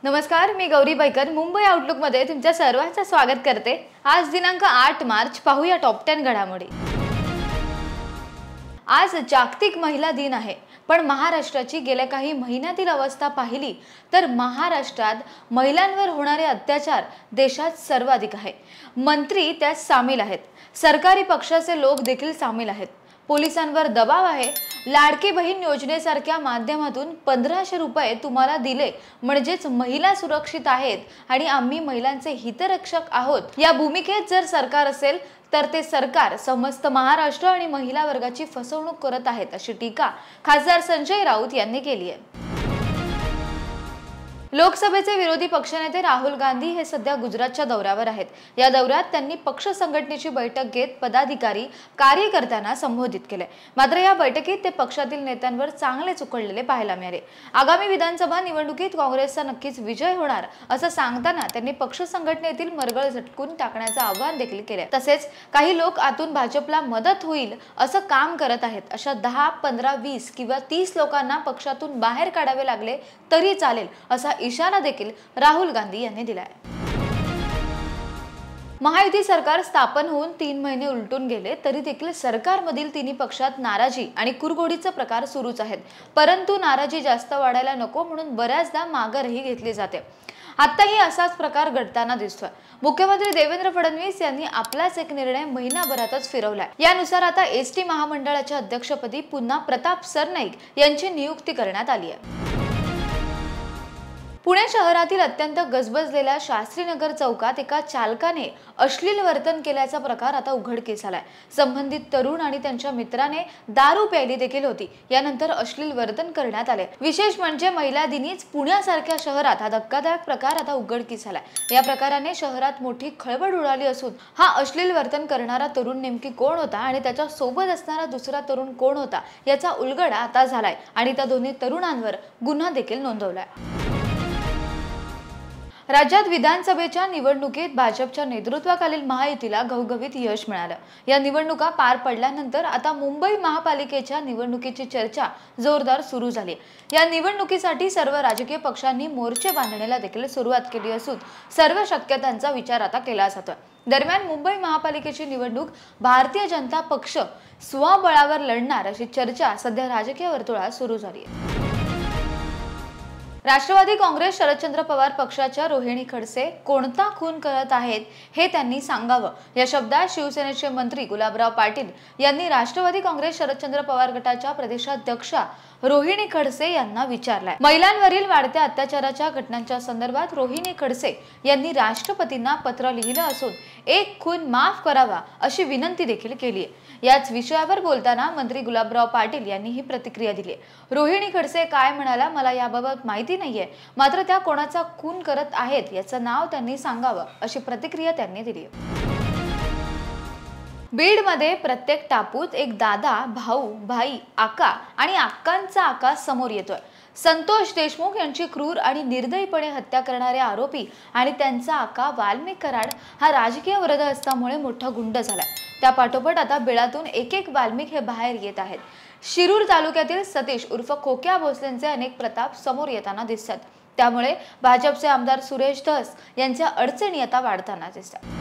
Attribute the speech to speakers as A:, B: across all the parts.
A: नमस्कार, मी Gauri Baker Mumbai outlook मध्ये तुमच्या सर्वांचं स्वागत करते। आज दिनांक 8 मार्च पाहूया टॉप 10 घडामोडी। आज जागतिक महिला दिन आहे, पण महाराष्ट्राची गेल्या काही महिन्यातील अवस्था पाहिली तर महाराष्ट्रात महिलांवर होणारे अत्याचार देशात सर्वाधिक आहे। मंत्री त्यात सामील आहेत, सरकारी पक्षाचे लोक देखील सामील आहेत, पोलिसांवर दबाव आहे। लाडकी बहीण योजनेसारख्या माध्यमातून 1500 रुपये तुम्हाला दिले म्हणजेच महिला सुरक्षित आहेत आणि आम्ही महिलांचे हितरक्षक आहोत या भूमिकेत जर सरकार असेल तर ते सरकार समस्त महाराष्ट्र आणि महिला वर्गाची फसवणूक करत आहेत अशी टीका खासदार संजय राऊत यांनी केली आहे। लोकसभेचे विरोधी पक्षनेते राहुल गांधी हे सध्या गुजरातच्या दौऱ्यावर आहेत। या दौऱ्यात त्यांनी पक्ष संघटनेची बैठक घेत पदाधिकारी कार्यकर्त्यांना संबोधित केले। मात्र या बैठकीत ते पक्षातील नेत्यांवर चांगलेच उकळलेले पाहायला मिळाले। आगामी विधानसभा निवडणुकीत काँग्रेसचा नक्कीच विजय होणार असं सांगताना त्यांनी पक्ष संघटनेतील मरगळ झटकून टाकण्याचं आवाहन देखील केले। तसेच काही लोक आतून भाजपला मदत होईल असं काम करत आहेत, अशा 10, 15, 20 किंवा 30 लोकांना पक्षातून बाहेर काढावे लागले तरी चालेल असा इशारा देखील राहुल गांधी यांनी दिलाय। महायुती सरकार स्थापन होऊन 3 महिने उलटून गेले तरी देखील सरकारमधील तिन्ही पक्षात नाराजी आणि कुरघोडीचे प्रकार सुरूच आहेत। परंतु नाराजी जास्त वाढायला नको म्हणून बऱ्याचदा माघारही घेतली जाते। आताही असाच प्रकार घडताना दिसतोय। मुख्यमंत्री देवेंद्र फडणवीस यांनी आपलाच एक निर्णय महिनाभरातच फिरवलाय। यानुसार आता एसटी महामंडळाच्या अध्यक्षपदी पुन्हा प्रताप सरनाईक यांची नियुक्ती करण्यात आली आहे। पुणे शहरातील अत्यंत गजबजलेल्या शास्त्रीनगर चौकात एका चालकाने अश्लील वर्तन केल्याचा प्रकार आता उघडकीस आलाय। संबंधित तरुण आणि त्यांच्या मित्राने दारू प्यायली देखील होती। यानंतर अश्लील वर्तन करण्यात आले। विशेष म्हणजे महिला दिनीच पुण्यासारख्या शहरात हा धक्कादायक प्रकार आता उघडकीस आलाय। या प्रकाराने शहरात मोठी खळबळ उडाली असून हा अश्लील वर्तन करणारा तरुण नेमकी कोण होता आणि त्याच्या सोबत असणारा दुसरा तरुण कोण होता याचा उलगडा आता झालाय आणि त्या दोन्ही तरुणांवर गुन्हा देखील नोंदवलाय। राज्यात विधानसभेच्या निवडणुकीत भाजपच्या नेतृत्वाखालील महायुतीला घवघवीत यश मिळालं। या निवडणुका पार पडल्यानंतर आता मुंबई महापालिकेच्या निवडणुकीची चर्चा जोरदार सुरू झाली। या निवडणुकीसाठी सर्व राजकीय पक्षांनी मोर्चे बांधण्याला देखील सुरुवात केली असून सर्व शक्यतांचा विचार आता केला जातोय। दरम्यान मुंबई महापालिकेची निवडणूक भारतीय जनता पक्ष स्वबळावर लढणार अशी चर्चा सध्या राजकीय वर्तुळात सुरू झाली आहे। राष्ट्रवादी काँग्रेस शरदचंद्र पवार पक्षाच्या रोहिणी खडसे कोणता खून करत आहेत हे त्यांनी सांगावं या शब्दात शिवसेनेचे मंत्री गुलाबराव पाटील यांनी राष्ट्रवादी काँग्रेस शरदचंद्र पवार गटाच्या प्रदेशाध्यक्षा रोहिणी खडसे यांना विचारलाय। महिलांवरील वाढत्या अत्याचाराच्या घटनांच्या संदर्भात रोहिणी खडसे यांनी राष्ट्रपतींना पत्र लिहिलं असून एक खून माफ करावा अशी विनंती देखील केली आहे। याच विषयावर बोलताना मंत्री गुलाबराव पाटील यांनी ही प्रतिक्रिया दिली। रोहिणी खडसे काय म्हणाला मला याबाबत माहिती नाहीये, मात्र त्या कोणाचा खून करत आहेत याचं नाव त्यांनी सांगावं अशी प्रतिक्रिया त्यांनी दिली। बीड मध्ये प्रत्येक टापूत एक दादा, भाऊ, भाई, आका आणि आक्कांचा आका समोर येतोय। संतोष देशमुख यांची क्रूर आणि निर्दयीपणे हत्या करणारे आरोपी आणि त्यांचा आका वाल्मिक कराड हा राजकीय वरदहस्तामुळे मोठा गुंड झालाय। त्या पाठोपाठ आता बिळातून एक वाल्मिक हे बाहेर येत आहेत। शिरूर तालुक्यातील सतीश उर्फ खोक्या भोसलेंचे अनेक प्रताप समोर येताना दिसतात। त्यामुळे भाजपचे आमदार सुरेश धस यांच्या अडचणी आता वाढताना दिसतात।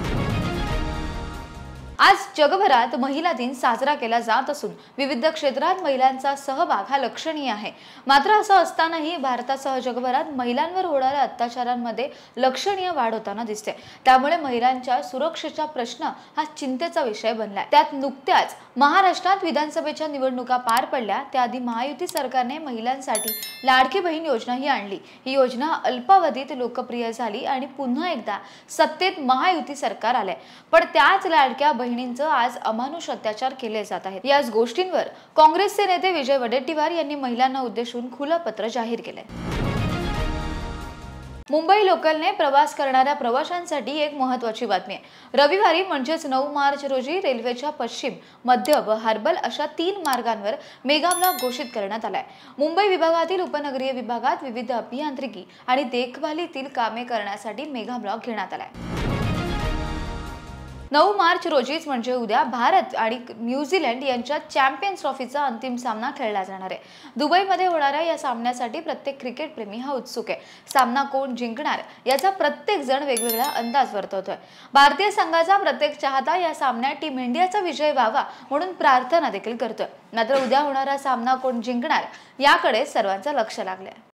A: आज जगभरात महिला दिन साजरा केला जात असून विविध क्षेत्रात महिलांचा सहभाग हा लक्षणीय आहे। मात्र असं असतानाही भारतासह जगभरात महिलांवर होणाऱ्या अत्याचारांमध्ये लक्षणीय वाढ होताना दिसते। त्यामुळे महिलांच्या सुरक्षेचा प्रश्न हा चिंतेचा विषय बनलाय। त्यात नुकत्याच महाराष्ट्रात विधानसभेच्या निवडणुका पार पडल्या त्याआधी महायुती सरकारने महिलांसाठी लाडकी बहीण योजना ही आणली। ही योजना अल्पावधीत लोकप्रिय झाली आणि पुन्हा एकदा सत्तेत महायुती सरकार आले, पण त्याच लाडक्या बहिणींचं आज अमानुष अत्याचार केले जात आहेत। याच गोष्टींवर काँग्रेसचे नेते विजय वडेट्टीवार यांनी महिलांना उद्देशून खुलं पत्र जाहीर केलंय। मुंबई लोकलने प्रवास करणाऱ्या प्रवाशांसाठी एक महत्त्वाची बातमी आहे। रविवारी म्हणजेच 9 मार्च रोजी रेल्वेच्या पश्चिम, मध्य व हार्बर अशा 3 मार्गांवर मेगाब्लॉक घोषित करण्यात आलाय। मुंबई विभागातील उपनगरीय विभागात विविध अभियांत्रिकी आणि देखभालीतील कामे करण्यासाठी मेगाब्लॉक घेण्यात आलाय। 9 मार्च रोजीच म्हणजे उद्या भारत आणि न्यूझीलंड यांच्यात चॅम्पियन्स ट्रॉफीचा अंतिम सामना खेळला जाणार आहे। दुबईमध्ये होणाऱ्या या सामन्यासाठी प्रत्येक क्रिकेट प्रेमी हा उत्सुक आहे। सामना कोण जिंकणार याचा प्रत्येक जण वेगवेगळा अंदाज वर्तवतोय। भारतीय संघाचा प्रत्येक चाहता या सामन्यात टीम इंडियाचा विजय व्हावा म्हणून प्रार्थना देखील करतोय। मात्र उद्या होणारा सामना कोण जिंकणार याकडे सर्वांचं लक्ष लागलंय।